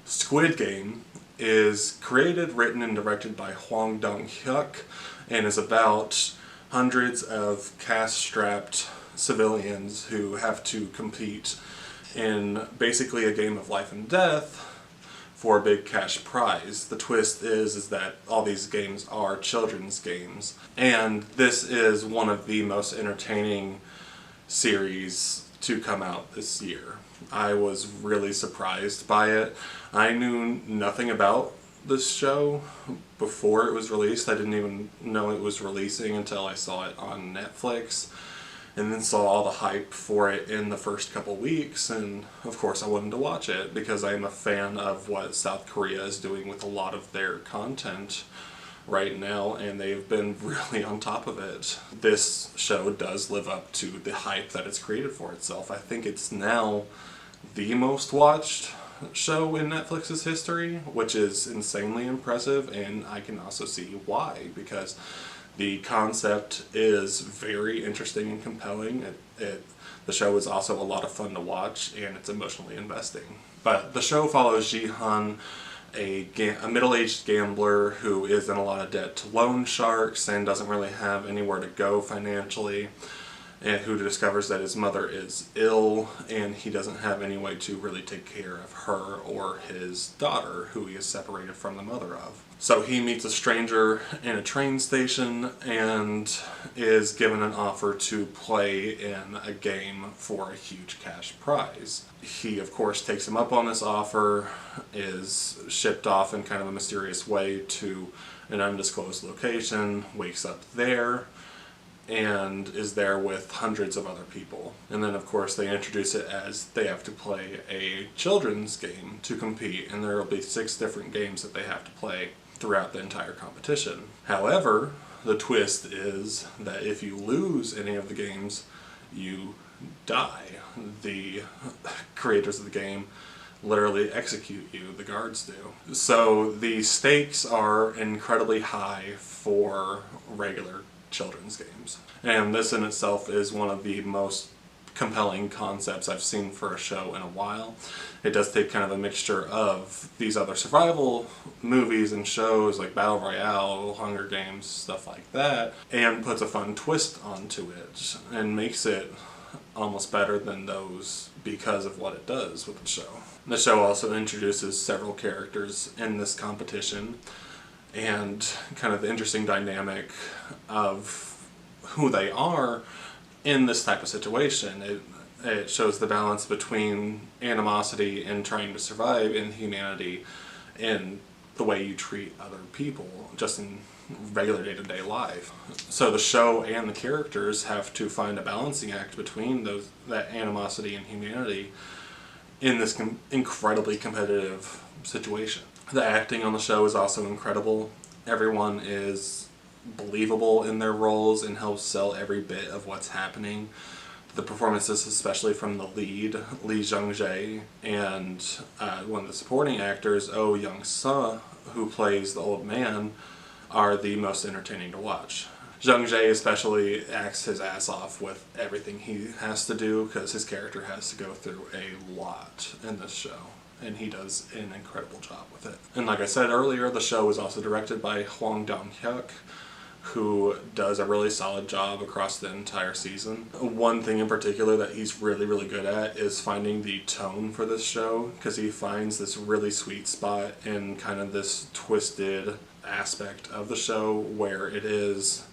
Squid Game is created, written, and directed by Hwang Dong-hyuk and is about hundreds of cash-strapped civilians who have to compete in basically a game of life and death for a big cash prize. The twist is that all these games are children's games, and this is one of the most entertaining series to come out this year. I was really surprised by it. I knew nothing about this show before it was released. I didn't even know it was releasing until I saw it on Netflix, and then saw all the hype for it in the first couple weeks, and of course I wanted to watch it because I am a fan of what South Korea is doing with a lot of their content right now, and they've been really on top of it. This show does live up to the hype that it's created for itself. I think it's now the most watched show in Netflix's history, which is insanely impressive, and I can also see why, because the concept is very interesting and compelling. The show is also a lot of fun to watch, and it's emotionally investing. But the show follows Ji-hun, a middle-aged gambler who is in a lot of debt to loan sharks and doesn't really have anywhere to go financially, and who discovers that his mother is ill and he doesn't have any way to really take care of her or his daughter, who he is separated from the mother of. So he meets a stranger in a train station and is given an offer to play in a game for a huge cash prize. He, of course, takes him up on this offer, is shipped off in kind of a mysterious way to an undisclosed location, wakes up there, and is there with hundreds of other people. And then of course they introduce it as they have to play a children's game to compete, and there will be 6 different games that they have to play throughout the entire competition. However, the twist is that if you lose any of the games, you die. The creators of the game literally execute you, the guards do. So the stakes are incredibly high for regular children's games. And this in itself is one of the most compelling concepts I've seen for a show in a while. It does take kind of a mixture of these other survival movies and shows like Battle Royale, Hunger Games, stuff like that, and puts a fun twist onto it and makes it almost better than those because of what it does with the show. The show also introduces several characters in this competition, and kind of the interesting dynamic of who they are in this type of situation. It shows the balance between animosity and trying to survive, and humanity in the way you treat other people just in regular day-to-day life. So the show and the characters have to find a balancing act between that animosity and humanity in this incredibly competitive situation. The acting on the show is also incredible. Everyone is believable in their roles and helps sell every bit of what's happening. The performances, especially from the lead, Lee Jung-jae, and one of the supporting actors, Oh Young-seo, who plays the old man, are the most entertaining to watch. Jung-jae especially acts his ass off with everything he has to do, because his character has to go through a lot in this show, and he does an incredible job with it. And like I said earlier, the show is also directed by Hwang Dong-hyuk, who does a really solid job across the entire season. One thing in particular that he's really, really good at is finding the tone for this show, because he finds this really sweet spot in kind of this twisted aspect of the show where it is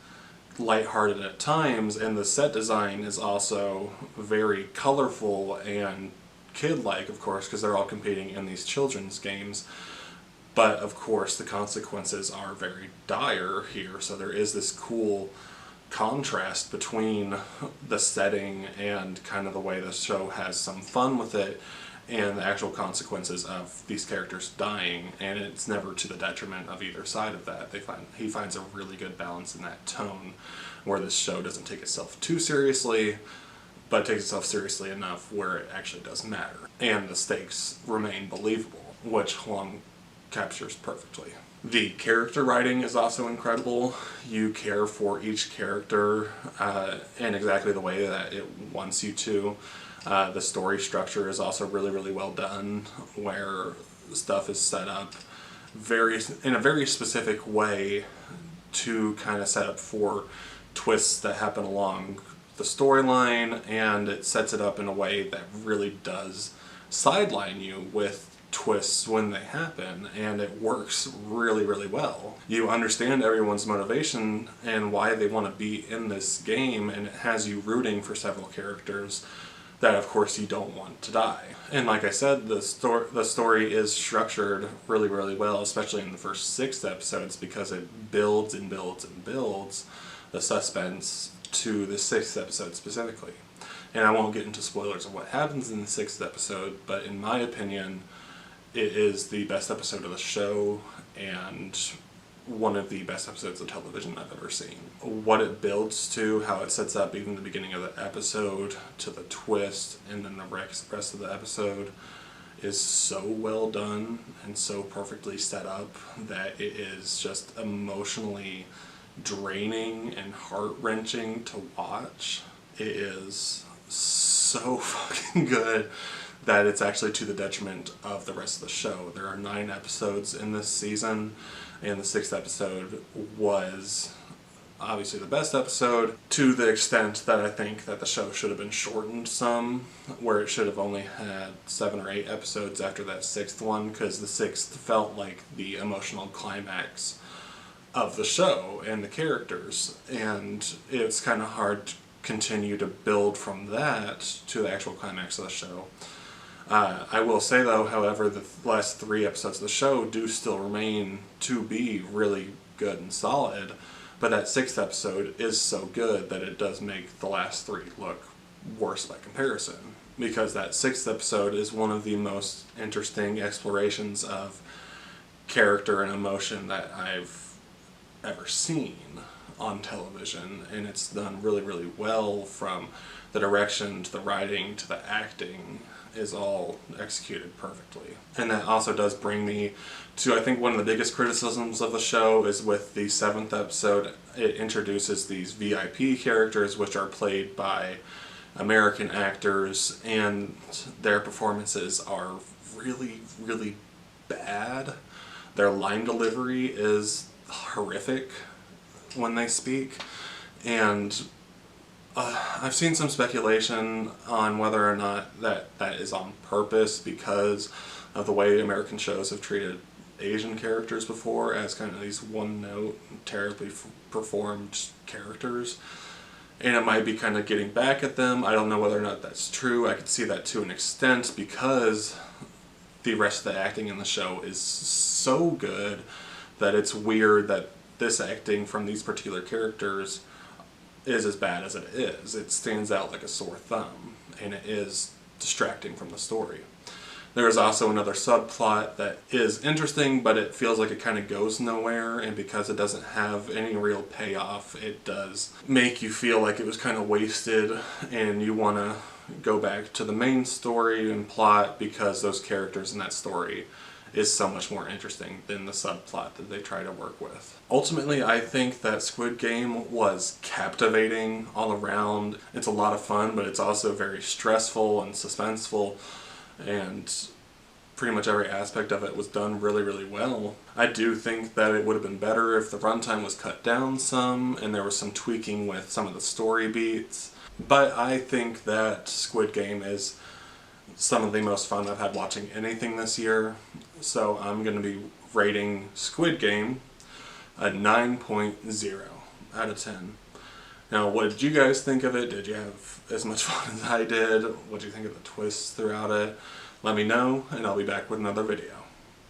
lighthearted at times, and the set design is also very colorful and kid-like, of course, because they're all competing in these children's games. But of course the consequences are very dire here, so there is this cool contrast between the setting and kind of the way the show has some fun with it and the actual consequences of these characters dying, and it's never to the detriment of either side of that. He finds a really good balance in that tone where this show doesn't take itself too seriously, but takes itself seriously enough where it actually does matter, and the stakes remain believable, which Hwang captures perfectly. The character writing is also incredible. You care for each character in exactly the way that it wants you to. The story structure is also really, really well done, where stuff is set up in a very specific way to kind of set up for twists that happen along the storyline, and it sets it up in a way that really does sideline you with twists when they happen, and it works really, really well. You understand everyone's motivation and why they want to be in this game, and it has you rooting for several characters that of course you don't want to die. And like I said, the story is structured really, really well, especially in the first 6 episodes, because it builds and builds and builds the suspense to the 6th episode specifically. And I won't get into spoilers of what happens in the 6th episode, but in my opinion, it is the best episode of the show and one of the best episodes of television I've ever seen. What it builds to, how it sets up even the beginning of the episode to the twist, and then the rest of the episode is so well done and so perfectly set up that it is just emotionally draining and heart-wrenching to watch. It is so fucking good that it's actually to the detriment of the rest of the show. There are 9 episodes in this season, and the 6th episode was obviously the best episode, to the extent that I think that the show should have been shortened some, where it should have only had 7 or 8 episodes after that 6th one, because the 6th felt like the emotional climax of the show and the characters, and it's kind of hard to continue to build from that to the actual climax of the show. I will say though, however, the last 3 episodes of the show do still remain to be really good and solid, but that 6th episode is so good that it does make the last 3 look worse by comparison, because that 6th episode is one of the most interesting explorations of character and emotion that I've ever seen on television, and it's done really, really well. From the direction to the writing to the acting is all executed perfectly. And that also does bring me to, I think, one of the biggest criticisms of the show is with the 7th episode. It introduces these VIP characters, which are played by American actors, and their performances are really, really bad. Their line delivery is horrific when they speak, and I've seen some speculation on whether or not that is on purpose because of the way American shows have treated Asian characters before as kind of these one-note, terribly performed characters, and it might be kind of getting back at them. I don't know whether or not that's true. I could see that to an extent because the rest of the acting in the show is so good that it's weird that this acting from these particular characters is as bad as it is. It stands out like a sore thumb, and it is distracting from the story. There is also another subplot that is interesting, but it feels like it kind of goes nowhere, and because it doesn't have any real payoff, it does make you feel like it was kind of wasted, and you want to go back to the main story and plot because those characters in that story is so much more interesting than the subplot that they try to work with. Ultimately, I think that Squid Game was captivating all around. It's a lot of fun, but it's also very stressful and suspenseful, and pretty much every aspect of it was done really, really well. I do think that it would have been better if the runtime was cut down some and there was some tweaking with some of the story beats, but I think that Squid Game is some of the most fun I've had watching anything this year, so I'm going to be rating Squid Game a 9.0 out of 10. Now, what did you guys think of it? Did you have as much fun as I did? What did you think of the twists throughout it? Let me know, and I'll be back with another video.